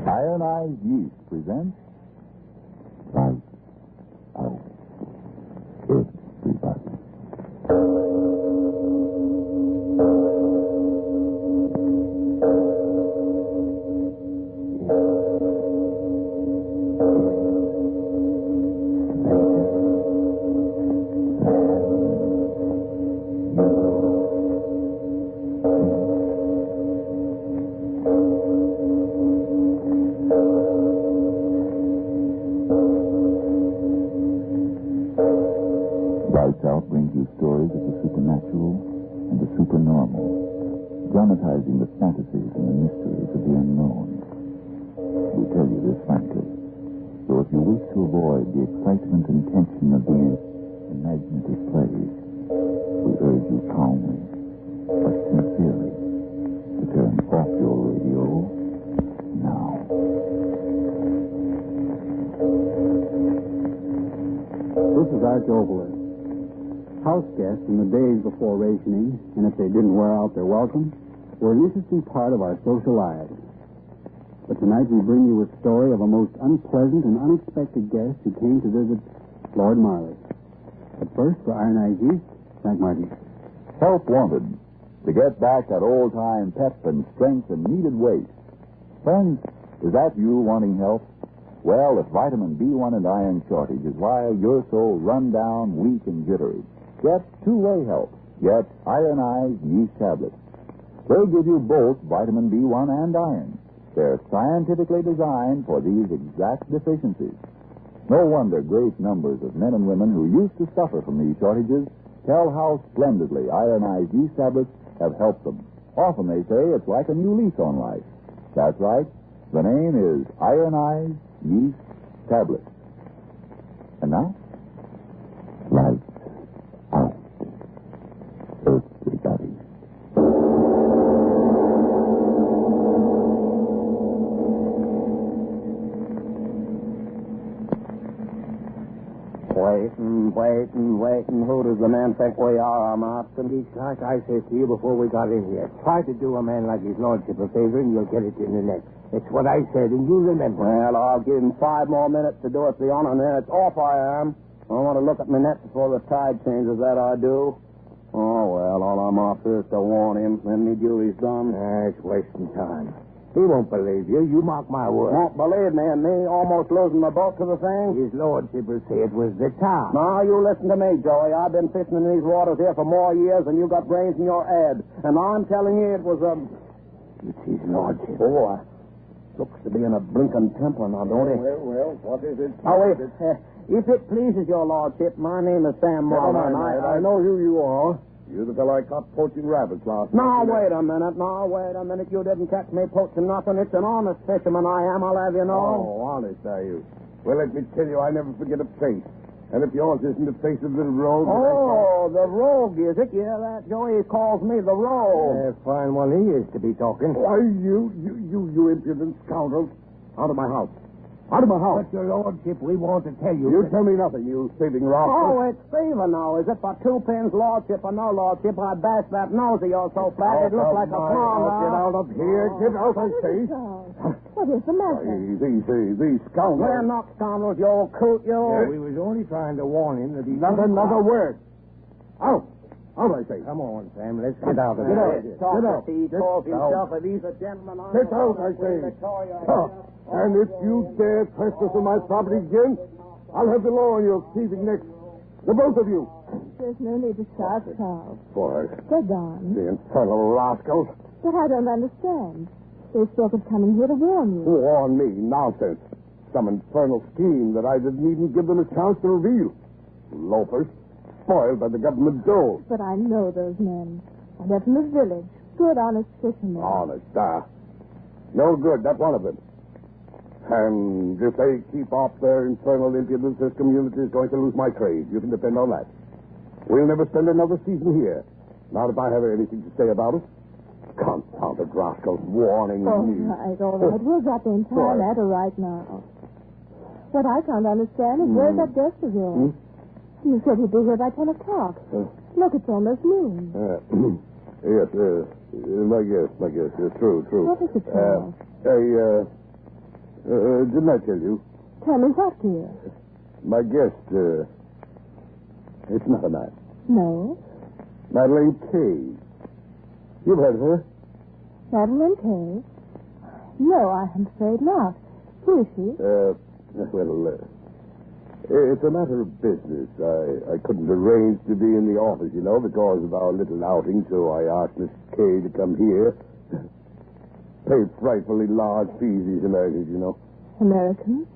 Ionized Yeast presents Light Out, Everybody. Lights Out brings you stories of the supernatural and the supernormal, dramatizing the fantasies and the mysteries of the unknown. We tell you this frankly, so if you wish to avoid the excitement and tension of the imaginative plays, we urge you calmly, but sincerely, to turn off your radio now. This is Arch Oboler. House guests in the days before rationing, and if they didn't wear out their welcome, were an interesting part of our social lives. But tonight we bring you a story of a most unpleasant and unexpected guest who came to visit Lord Marley. But first, for Ionized Yeast, Frank Martin. Help wanted to get back that old-time pep and strength and needed weight. Friends, is that you wanting help? Well, if vitamin B1 and iron shortage is why you're so run down, weak, and jittery, get two-way help. Get Ionized Yeast tablets. They give you both vitamin B1 and iron. They're scientifically designed for these exact deficiencies. No wonder great numbers of men and women who used to suffer from these shortages tell how splendidly Ionized Yeast tablets have helped them. Often they say it's like a new lease on life. That's right. The name is Ionized Yeast tablets. And now, Lights Out, Everybody. Waiting. Who does the man think we are? I'm asking. It's like I said to you before we got in here. Try to do a man like his lordship a favor and you'll get it in the neck. It's what I said, and you remember. Well, I'll give him 5 more minutes to do us the honor, and then it's off I am. I want to look at my net before the tide changes, that I do. Oh, well, all I'm after is to warn him. Then me duty's done. It's wasting time. He won't believe you. You mark my word. Won't believe me, and me almost losing my boat to the thing? His lordship will say it was the time. Now, you listen to me, Joey. I've been fishing in these waters here for more years than you got brains in your head. And I'm telling you it was a... It's his lordship. Boy, looks to be in a blinking temper now, don't it? Well, what is it? Oh, wait. If it pleases your lordship, my name is Sam Marley, and I know who you are. You're the fellow I caught poaching rabbits last night. Now, wait a minute. You didn't catch me poaching nothing. It's an honest fisherman I am, I'll have you know. Oh, honest, are you? Well, let me tell you, I never forget a face. And if yours isn't the face of little Rogue... Oh, the Rogue, is it? Yeah, that Joey calls me the Rogue. Fine one he is to be talking. Why, you impudent scoundrel. Out of my house. Out of my house. But, your lordship, we want to tell you... You tell me nothing, you thieving rascal. Oh, it's thieving now, is it? For 2 pins, lordship or no lordship, I bashed that nose of yours so flat it looked like a pond. Get out of here. Get out, I say. What is the matter? These scoundrels. We're not scoundrels, you old coot, you. Yes. We was only trying to warn him that he... Not another word. Out. Out, I say. Come on, Sam, let's get out of here. Get out. He calls himself out. If he's a gentleman. Get out, I say. And if you dare trespass on my property again, I'll have the law on your thieving necks. The both of you. There's no need to shout, Charles. Boy. They're gone. The infernal rascals. But I don't understand. They spoke of coming here to warn you. Warn me? Nonsense. Some infernal scheme that I didn't even give them a chance to reveal. Loafers. Spoiled by the government dole. But I know those men. They're from the village. Good, honest fishermen. Honest, no good, not one of them. And if they keep off their infernal impudence, this community is going to lose my trade. You can depend on that. We'll never spend another season here. Not if I have anything to say about it. Confounded rascals warning me. All right. We'll drop in time at her right now. What I can't understand is where's that guest of yours? You said he'd be here by 10 o'clock. Look, it's almost noon. Yes, my guess. True. What is it, Charles? Didn't I tell you? Tell me what, dear? My guest, it's not a man. No. Madeline Kay. You've heard of her? Madeline Kay? No, I'm afraid not. Who is she? It's a matter of business. I couldn't arrange to be in the office, because of our little outing, so I asked Miss Kay to come here. Pay frightfully large fees, these Americans, American?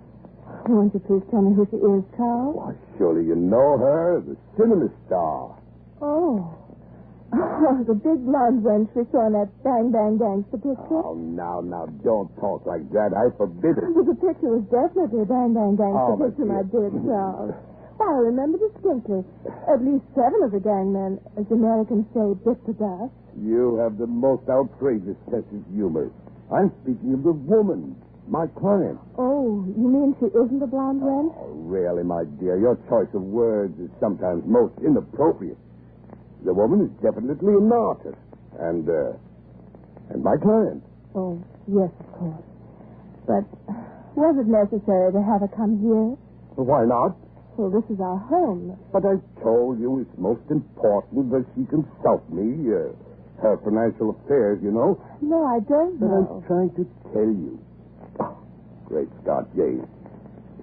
Won't you please tell me who she is, Charles? Why, surely you know her, the cinema star. Oh. The big blonde wench we saw in that Bang Bang Gangster picture. Oh, now, don't talk like that. I forbid it. The picture was definitely a Bang Bang Gangster picture, my dear Charles. Why, I remember distinctly. At least 7 of the gangmen, as the Americans say, bit the dust. You have the most outrageous sense of humor. I'm speaking of the woman, my client. Oh, you mean she isn't a blonde wench? Oh, really, my dear. Your choice of words is sometimes most inappropriate. The woman is definitely an artist. And my client. Oh, yes, of course. But was it necessary to have her come here? Why not? Well, this is our home. But I told you it's most important that she consult me. Her financial affairs, No, I don't But know. I'm trying to tell you. Oh, great Scott, James.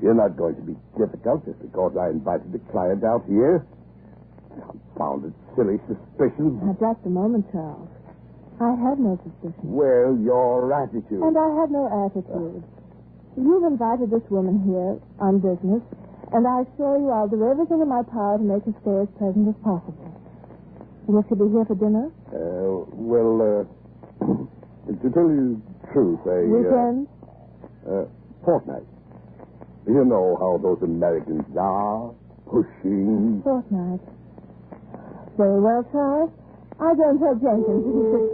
You're not going to be difficult just because I invited the client out here. Confounded silly suspicions. Now, just a moment, Charles. I have no suspicion. Well, your attitude. And I have no attitude. You've invited this woman here on business, and I assure you I'll do everything in my power to make her stay as pleasant as possible. Will she be here for dinner? To tell you the truth, Weekend? Fortnight. You know how those Americans are. Pushing. Fortnight. Very well, Charles. I'll go and tell Jenkins that he should...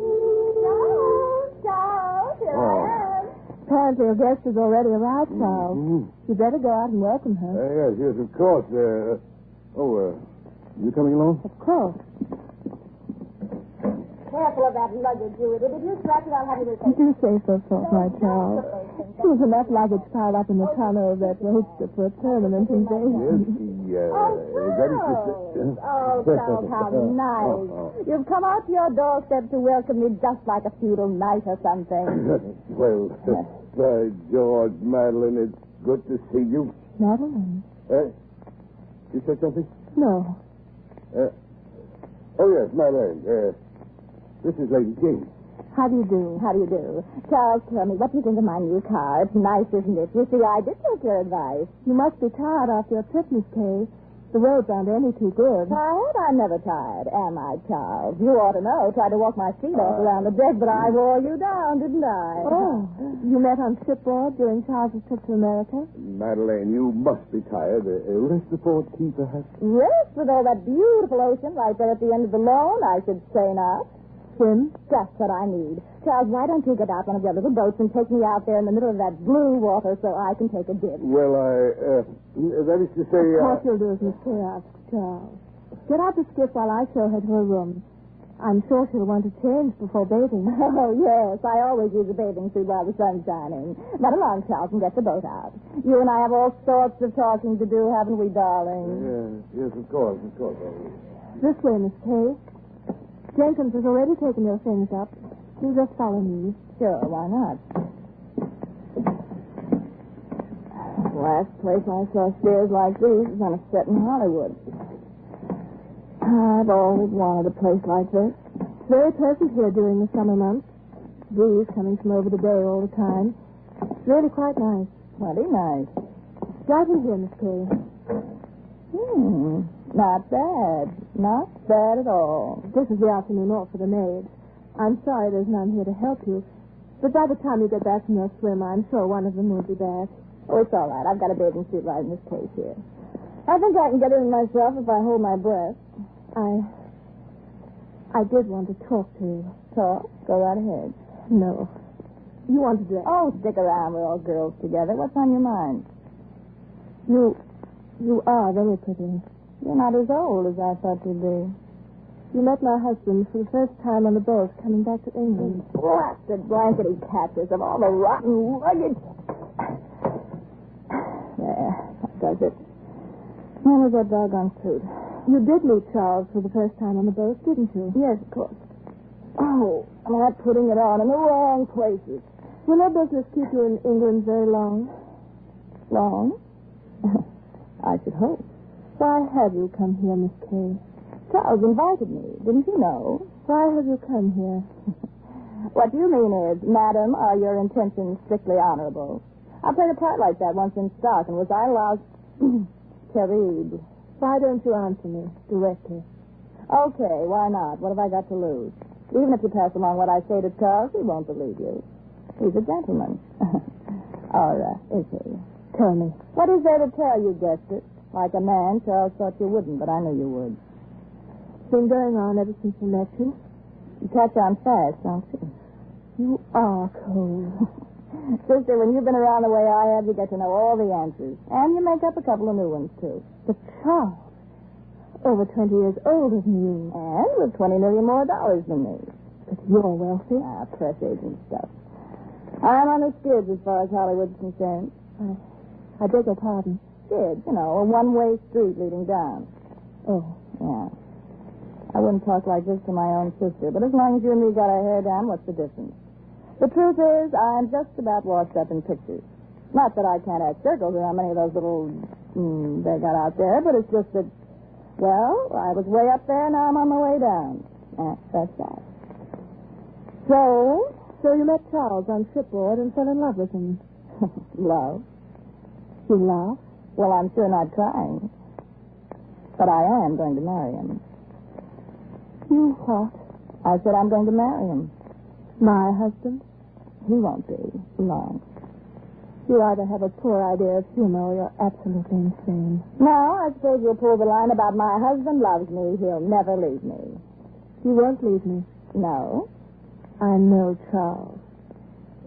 Charles, here I am. Apparently your guest has already arrived, Charles. Mm-hmm. You better go out and welcome her. Yes, of course. You coming along? Of course. Careful of that luggage, you idiot. If you scratch it, I'll have you replaced. Do say so, Fortnight, Charles. There's enough luggage piled up in the tunnel of that roadster for a permanent invasion. Yes, Oh, Charles, how nice. You've come out to your doorstep to welcome me just like a feudal knight or something. Well, by George, Madeline, it's good to see you. Madeline? You said something? No. Oh, yes, Madeline. This is Lady Kay. How do you do? How do you do? Charles, tell me, what do you think of my new car? It's nice, isn't it? You see, I did take your advice. You must be tired after your trip, Miss Kay. The roads aren't any too good. Tired? I'm never tired, am I, Charles? You ought to know. Tried to walk my feet off around the deck, but I wore you down, didn't I? Oh, you met on shipboard during Charles's trip to America? Madeline, you must be tired. Rest aboard key, perhaps? Rest with all that beautiful ocean right there at the end of the lawn? I should say not. Swim? Just what I need. Charles, why don't you get out one of your little boats and take me out there in the middle of that blue water so I can take a dip? Well, that is to say... Of course you'll do as Miss Kay asks, Charles. Get out the skiff while I show her to her room. I'm sure she'll want to change before bathing. Oh, yes. I always use a bathing suit while the sun's shining. Run along, Charles, and get the boat out. You and I have all sorts of talking to do, haven't we, darling? Yes, of course. This way, Miss Kay. Jenkins has already taken your things up. You just follow me. Sure, why not? Last place I saw stairs like these was on a set in Hollywood. I've always wanted a place like this. It's very pleasant here during the summer months. Breeze coming from over the bay all the time. It's really quite nice. Plenty nice. Right in here, Miss Kay. Not bad. Not bad at all. This is the afternoon off for the maids. I'm sorry there's none here to help you. But by the time you get back from your swim, I'm sure one of them will be back. Oh, it's all right. I've got a bathing suit right in this case here. I think I can get in myself if I hold my breath. I did want to talk to you. Talk? Go right ahead. No. You want to dress? Oh, stick around. We're all girls together. What's on your mind? You are very pretty. You're not as old as I thought you'd be. You met my husband for the first time on the boat coming back to England. Blasted blankety catches of all the rotten luggage. does it. When was that doggone suit? You did meet Charles for the first time on the boat, didn't you? Yes, of course. Oh, I'm not putting it on in the wrong places. Will no business keep you in England very long? Long? I should hope. Why have you come here, Miss Kay? Charles invited me. Didn't you know? Why have you come here? What you mean is, Madam, are your intentions strictly honorable? I played a part like that once in stock, and was I allowed to read? Why don't you answer me directly? Okay, why not? What have I got to lose? Even if you pass along what I say to Charles, he won't believe you. He's a gentleman. Or, is he? Tell me. What is there to tell? You guessed it. Like a man, Charles thought you wouldn't, but I knew you would. It's been going on ever since you met you. You catch on fast, don't you? You are cold. Sister, when you've been around the way I have, you get to know all the answers. And you make up a couple of new ones, too. But Charles, over 20 years older than you. And with $20 million more than me. But you're wealthy. Press agent stuff. I'm on the skids as far as Hollywood's concerned. I beg your pardon. Skids, you know, a one-way street leading down. Oh. Yeah. I wouldn't talk like this to my own sister, but as long as you and me got our hair down, what's the difference? The truth is, I'm just about washed up in pictures. Not that I can't act circles or how many of those little they got out there, but it's just that, well, I was way up there, now I'm on my way down. That's that. So you met Charles on shipboard and fell in love with him. Love? You laugh? Well, I'm sure not trying. But I am going to marry him. You what? I said I'm going to marry him. My husband? He won't be long. You either have a poor idea of humor or you're absolutely insane. Now, I suppose you'll pull the line about my husband loves me. He'll never leave me. You won't leave me? No. I know Charles.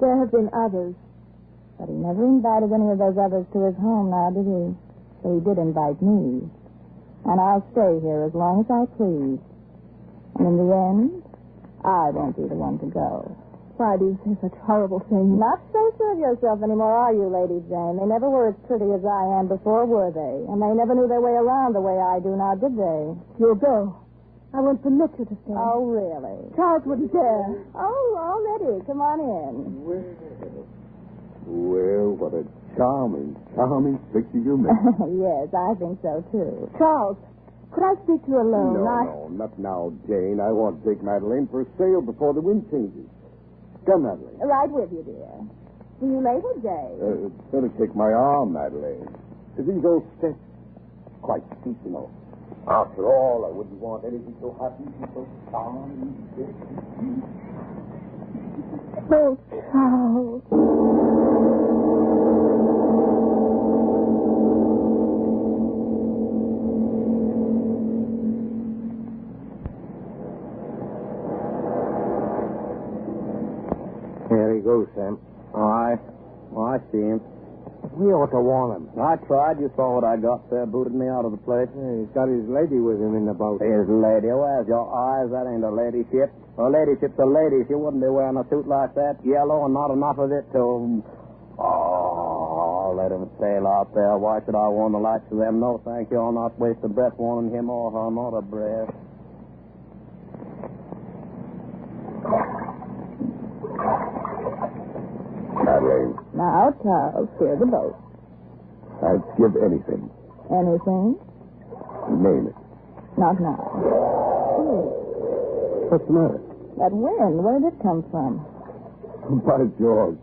There have been others. But he never invited any of those others to his home now, did he? So he did invite me. And I'll stay here as long as I please. And in the end, I won't be the one to go. Why do you say such horrible things? Not so sure of yourself anymore, are you, Lady Jane? They never were as pretty as I am before, were they? And they never knew their way around the way I do now, did they? You'll go. I won't permit you to stay. Oh, really? Charles wouldn't dare. Oh, already. Come on in. Well, what a charming picture you made. Yes, I think so, too. Charles, could I speak to you alone? No, not now, Jane. I want to take Madeline for a sail before the wind changes. Come, Madeline. Right with you, dear. See you later, Jay. Better take my arm, Madeline. These old steps, quite steep, you know. After all, I wouldn't want anything so happy and so calm. Oh, Charles. There he goes, Sam. Aye. Well, I see him. We ought to warn him. I tried. You saw what I got there. Booted me out of the place. Yeah, he's got his lady with him in the boat. His lady. Where's your eyes? That ain't a ladyship. A ladyship's a lady. She wouldn't be wearing a suit like that. Yellow and not enough of it to... Oh, let him sail out there. Why should I warn the likes of them? No, thank you. I'll not waste a breath warning him or her. Not a breath. Madeline, Now, Charles, steer the boat. I'd give anything. Anything? Name it. Not now. What's the matter? That wind, where did it come from? By George.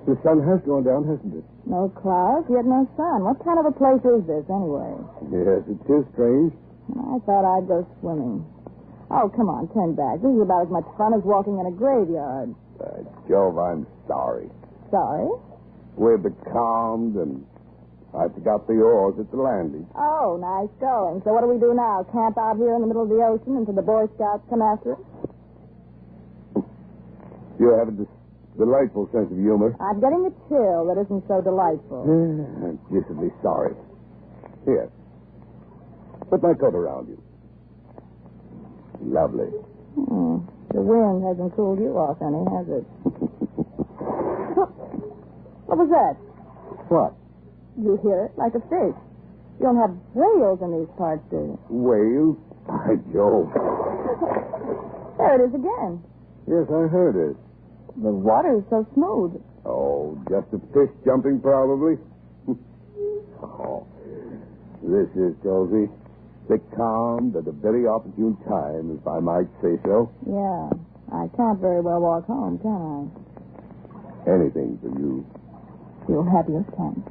The sun has gone down, hasn't it? No clouds, yet no sun. What kind of a place is this, anyway? Yes, it is strange. I thought I'd go swimming. Oh, come on, turn back. This is about as much fun as walking in a graveyard. By Jove, I'm sorry. Sorry? We're becalmed, and I forgot the oars at the landing. Oh, nice going. So what do we do now? Camp out here in the middle of the ocean until the Boy Scouts come after us? You have a delightful sense of humor. I'm getting a chill that isn't so delightful. I'm deucedly sorry. Here. Put my coat around you. Lovely. The wind hasn't cooled you off any, has it? What was that? What? You hear it like a fish. You don't have whales in these parts, do you? Whales? By Jove. There it is again. Yes, I heard it. The water is so smooth. Oh, just a fish jumping, probably. Oh, this is, Josie, the calm at a very opportune time, if I might say so. Yeah, I can't very well walk home, can I? Anything for you. You'll have your tent.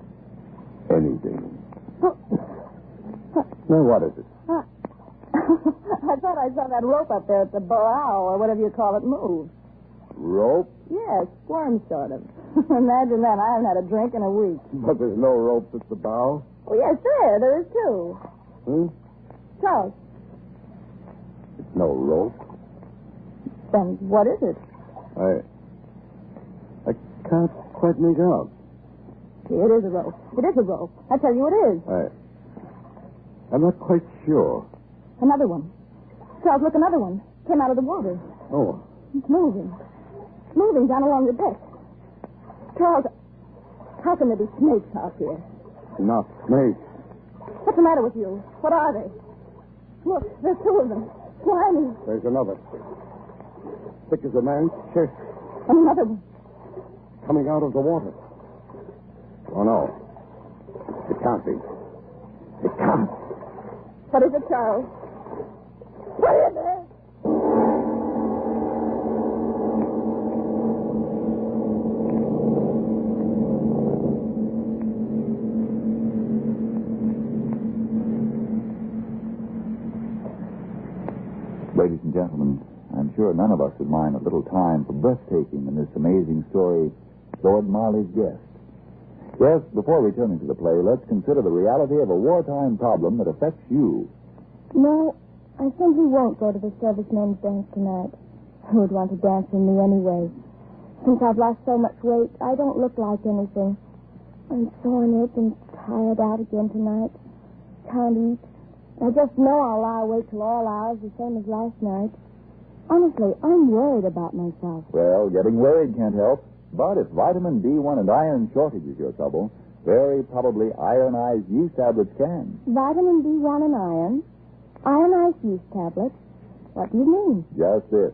Anything. Now, what is it? I thought I saw that rope up there at the bow, or whatever you call it, move. Rope? Yes, squirm sort of. Imagine that. I haven't had a drink in a week. But there's no rope at the bow. Oh, yes, there is too. Charles. It's no rope. Then what is it? I can't quite make out. It is a rope. It is a rope. I tell you it is. I'm not quite sure. Another one. Charles, look, another one. Came out of the water. Oh. It's moving. It's moving down along the deck. Charles, how can there be snakes out here? Not snakes. What's the matter with you? What are they? Look, there's two of them. Slimy. There's another. Thick as a man's chest. And another one. Coming out of the water. Oh, no. It can't be. It can't. What is it, Charles? What is it? Ladies and gentlemen, I'm sure none of us would mind a little time for breathtaking in this amazing story, Lord Marley's Guest. Yes, before returning to the play, let's consider the reality of a wartime problem that affects you. No, I simply won't go to the servicemen's dance tonight. Who would want to dance with me anyway? Since I've lost so much weight, I don't look like anything. I'm sore and tired out again tonight. Can't eat. I just know I'll lie awake till all hours, the same as last night. Honestly, I'm worried about myself. Well, getting worried can't help. But if vitamin B1 and iron shortage is your trouble, very probably ironized yeast tablets can. Vitamin B1 and iron? Ironized yeast tablets? What do you mean? Just this.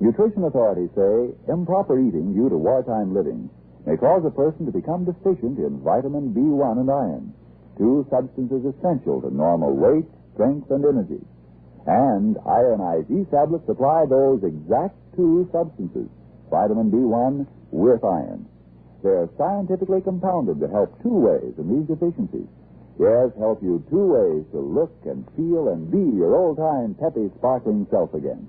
Nutrition authorities say improper eating due to wartime living may cause a person to become deficient in vitamin B1 and iron, two substances essential to normal weight, strength, and energy. And ironized yeast tablets supply those exact two substances, vitamin B1 with iron. They're scientifically compounded to help two ways in these deficiencies. Yes, help you two ways to look and feel and be your old-time, peppy, sparkling self again.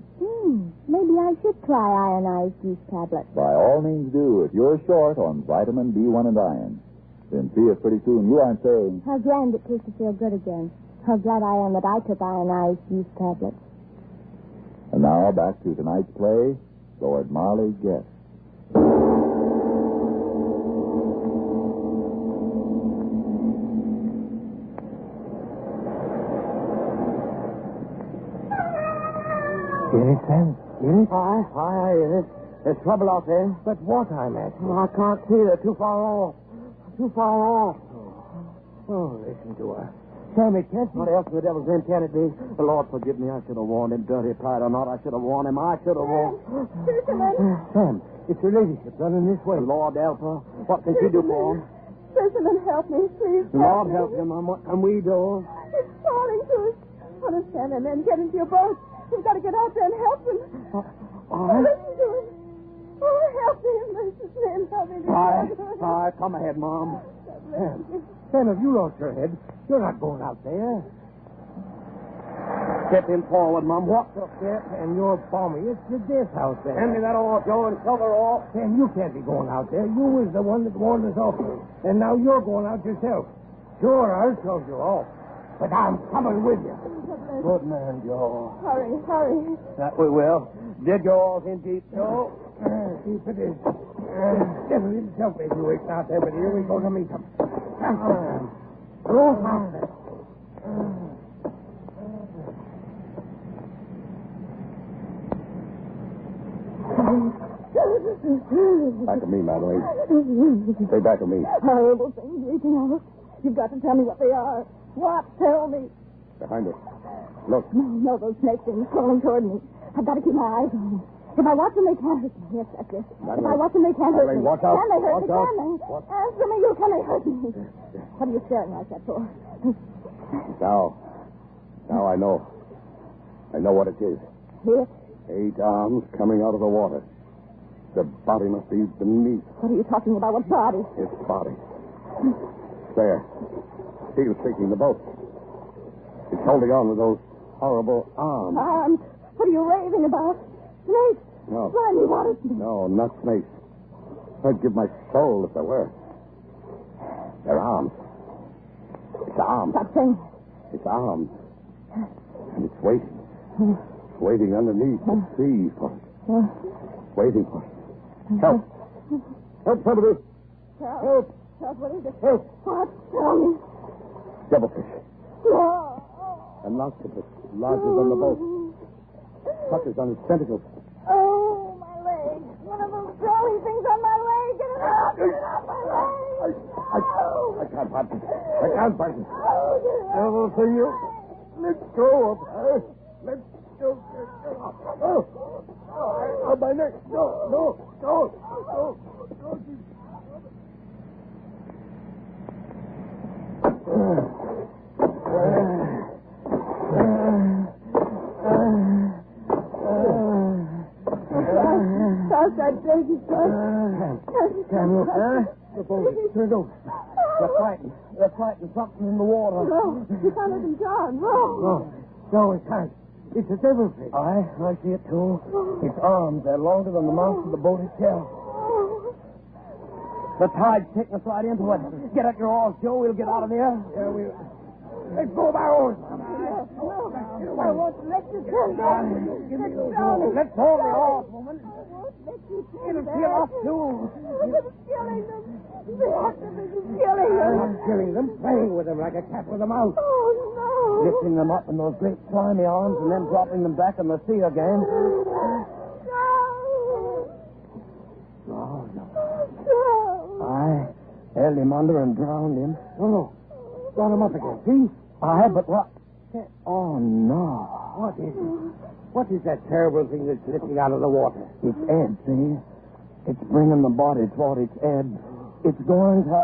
Maybe I should try ironized yeast tablets. By all means do, if you're short on vitamin B1 and iron. Then see us pretty soon. You aren't saying... How grand it is to feel good again. How glad I am that I took ironized yeast tablets. And now, back to tonight's play, Lord Marley's Guest. Get it, Sam? Get it? Aye, yes. There's trouble out there. But what, I'm asking? I can't see. They're too far off. Oh, listen to her. Sam, it can't be. What else in the devil's name can it be? The Lord forgive me. I should have warned him, dirty pride or not. I should have warned him. Sam, it's your ladyship running this way. The Lord help her. What can she do for him? Fisherman, help me, please. The Lord help you, Mom. What can we do? It's falling to us. Understand, and then get into your boat. We've got to get out there and help him. Listen to him. Oh, help me, merciful name. Help me. Aye, come ahead, Mom. Sam, have you lost your head? You're not going out there. Step him forward, Mom. What the... And you're balmy. It's the guest house there. Hand me that oar, Joe, and shove her off. Sam, you can't be going out there. You was the one that warned us off. And now you're going out yourself. Sure, I'll shove you off. But I'm coming with you. Good man, Joe. Hurry. That we will. Dig your oars in deep, Joe. Keep it in. Devil himself may be waiting out there, but here we go to meet him. Go faster. Back of me, Madeline. Stay back of me. Horrible thing breaking out. You've got to tell me what they are. What? Tell me. Behind us. Look. No, those snake things crawling toward me. I've got to keep my eyes on them. If I watch them, they can't hurt me. Yes, that's it. If I watch them, they can't hurt me. Watch out. Can they hurt me? Watch out. Can they? Answer me, you. Can they hurt me? What are you staring like that for? Now I know. I know what it is. Here? 8 arms coming out of the water. The body must be beneath. What are you talking about? What body? Its body. There. Steel's shaking the boat. It's holding on with those horrible arms. Arms? What are you raving about? Snakes? No. Slimy water snakes. No, not snakes. I'd give my soul if there were. They're arms. It's arms. Stop saying It's arms. And it's waiting. Waiting underneath the sea for us. Waiting for us. Help. Help somebody. Help. Help, what is it? Help. What? Tell me. Devilfish. Oh. An octopus larger than the boat. Clutches on its tentacles. Oh, my leg. One of those crawling things on my leg. Get it out. Get it out my leg. I can't fight it. I can't fight it. Oh, get it out. Devil for you. Let go of her. Let go. Oh, my neck. No. Stop that baby, son. Samuel, the boat is turned over. They're fighting something in the water. No, you can't let him drown. No. No, it can't. It's a devilfish. I see it too. Its arms, they're longer than the mouth of the boat itself. The tide's taking us right into it. Get at your oars, Joe. We'll get out of here. Yeah, we'll... Let's go of our oars. No, I won't let you turn back. Let's hold the oars, woman. I won't let you turn It'll back. kill us, too. It's killing them. The octopus is killing them. Not killing them, playing with them like a cat with a mouse. Oh, no. Lifting them up in those great slimy arms and then dropping them back in the sea again. No. No. No. I held him under and drowned him. No. Brought him up again, see? But what? Oh, no. What is it? What is that terrible thing that's lifting out of the water? It's Ed, see? It's bringing the body toward its Ed. It's going to...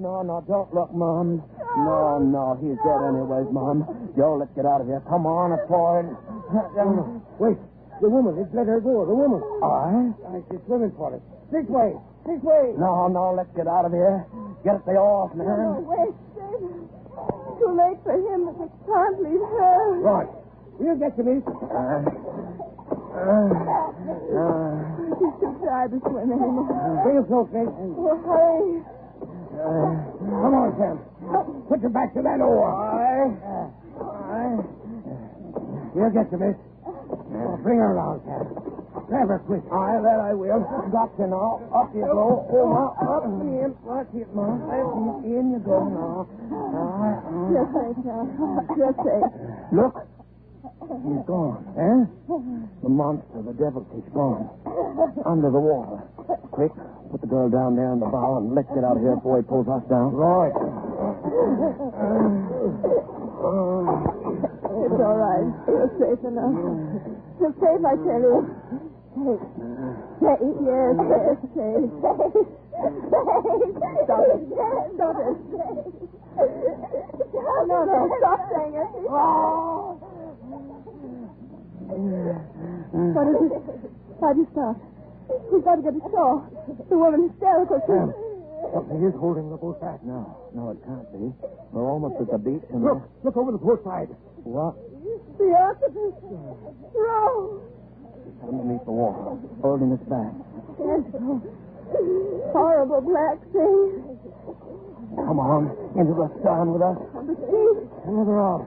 No, don't look, Mom. No, he's dead anyways, Mom. Joe, let's get out of here. Come on, aboard. No. Wait. The woman. Let's let her go. The woman. She's swimming for us. This way. No, let's get out of here. Get at the oars, man. No, wait, David. Too late for him, but we can't leave her. Right. We'll get you, miss. She's too tired to swim anymore. Bring us close, Nate. Oh, hurry. Come on, Sam. Put your back to that oar. We'll get you, miss. Bring her around, Sam. Grab her quick. That I will. Got you now. Up you go. Up in. That's it, Mom. In you go now. You're safe now. You're safe. Look. He's gone. The monster, the devilfish, gone. Under the water. Quick, put the girl down there in the bow and let's get out of here before he pulls us down. Right. It's all right. You're safe enough. You're safe, I tell you. Safe. Yes, safe. Stop it. Stop it. No, stop saying it. What is it? Why'd you stop? We've got to get ashore. The woman's hysterical. Something is holding the boat back. No, it can't be. We're almost at the beach. And Look over the port side. What? The octopus. Row. Underneath the water, holding us back. Tentacle. Horrible black thing. Come on, into the sun with us. On the sea. Another off.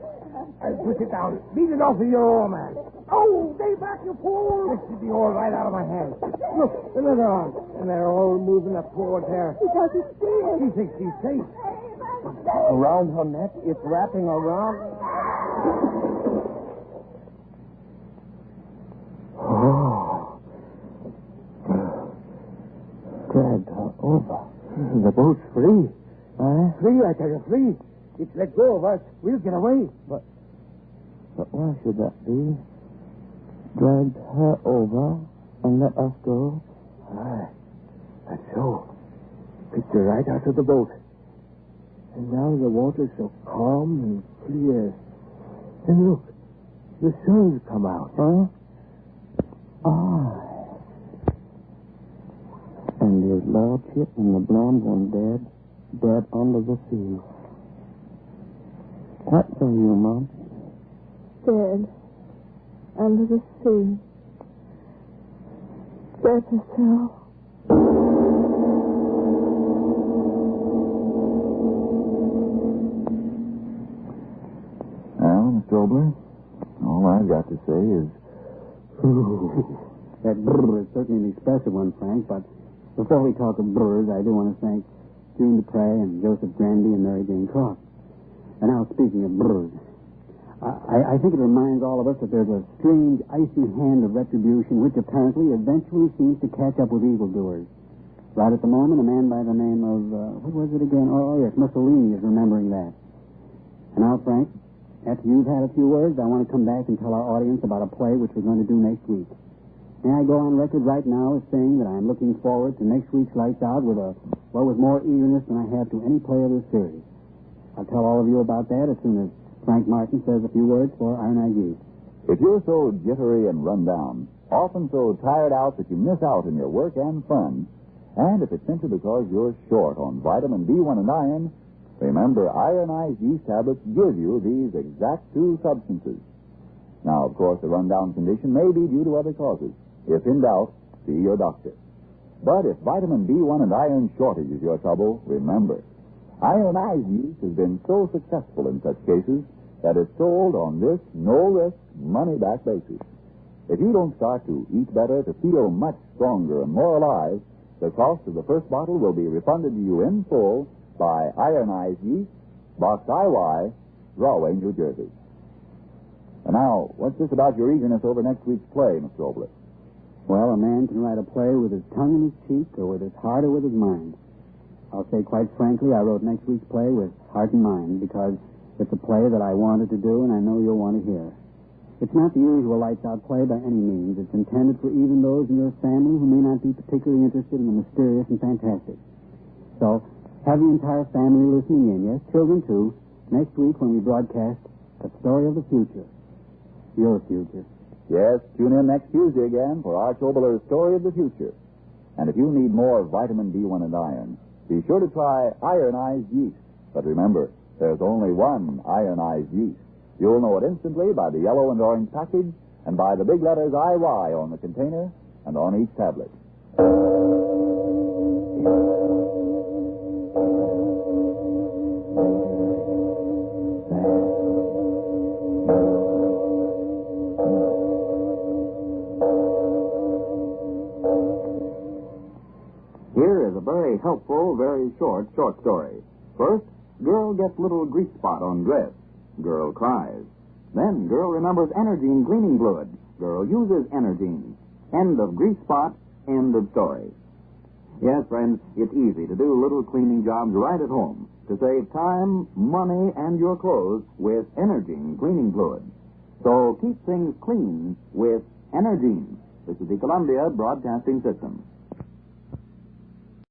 I'll push it down. Beat it off of your oar, man. Oh, stay back, you fool. Lifted the oar right out of my hand. Look, another arm. And they're all moving up towards her. He doesn't see it. She thinks she's safe. Around her neck, it's wrapping around. Oh. Dragged her over. The boat's free. Free, I tell you, free. It's let go of us. We'll get away. But why should that be? Dragged her over and let us go? That's so. Picked her right out of the boat. And now the water's so calm and clear. And look, the sun's come out. Huh? And his lordship and the blonde one dead under the sea. What say you, Mom? Dead. Under the sea. Dead herself. Well, Mr. Oboler, all I've got to say is... That brr is certainly an expressive one, Frank, but before we talk of brrs, I do want to thank June Dupre and Joseph Grandy and Mary Jane Croft. And now, speaking of brrs, I think it reminds all of us that there's a strange, icy hand of retribution which apparently eventually seems to catch up with evildoers. Right at the moment, a man by the name of, what was it again? Oh, yes, Mussolini is remembering that. And now, Frank, after you've had a few words, I want to come back and tell our audience about a play which we're going to do next week. May I go on record right now as saying that I'm looking forward to next week's Lights Out with more eagerness than I have to any play of this series. I'll tell all of you about that as soon as Frank Martin says a few words for Iron Eyed Youth. If you're so jittery and run down, often so tired out that you miss out on your work and fun, and if it's simply because you're short on vitamin B1 and iron, remember ironized yeast tablets give you these exact two substances. Now, of course, the rundown condition may be due to other causes. If in doubt, see your doctor. But if vitamin B1 and iron shortage is your trouble, remember, ironized yeast has been so successful in such cases that it's sold on this no-risk, money-back basis. If you don't start to eat better, to feel much stronger and more alive, the cost of the first bottle will be refunded to you in full by ironized yeast, Box IY, Rahway, New Jersey. And now, what's this about your eagerness over next week's play, Mr. Oboler? Well, a man can write a play with his tongue in his cheek or with his heart or with his mind. I'll say quite frankly, I wrote next week's play with heart and mind because it's a play that I wanted to do and I know you'll want to hear. It's not the usual Lights Out play by any means. It's intended for even those in your family who may not be particularly interested in the mysterious and fantastic. So, have the entire family listening in, yes, children too, next week when we broadcast The Story of the Future. Your future. Yes, tune in next Tuesday again for Arch Oboler's Story of the Future. And if you need more vitamin B1 and iron, be sure to try ironized yeast. But remember, there's only one ironized yeast. You'll know it instantly by the yellow and orange package and by the big letters IY on the container and on each tablet. Here is a very helpful, very short story. First, girl gets little grease spot on dress. Girl cries. Then girl remembers Energine cleaning fluid. Girl uses Energine. End of grease spot, end of story. Yes, friends, it's easy to do little cleaning jobs right at home to save time, money, and your clothes with Energine cleaning fluid. So keep things clean with Energine. This is the Columbia Broadcasting System.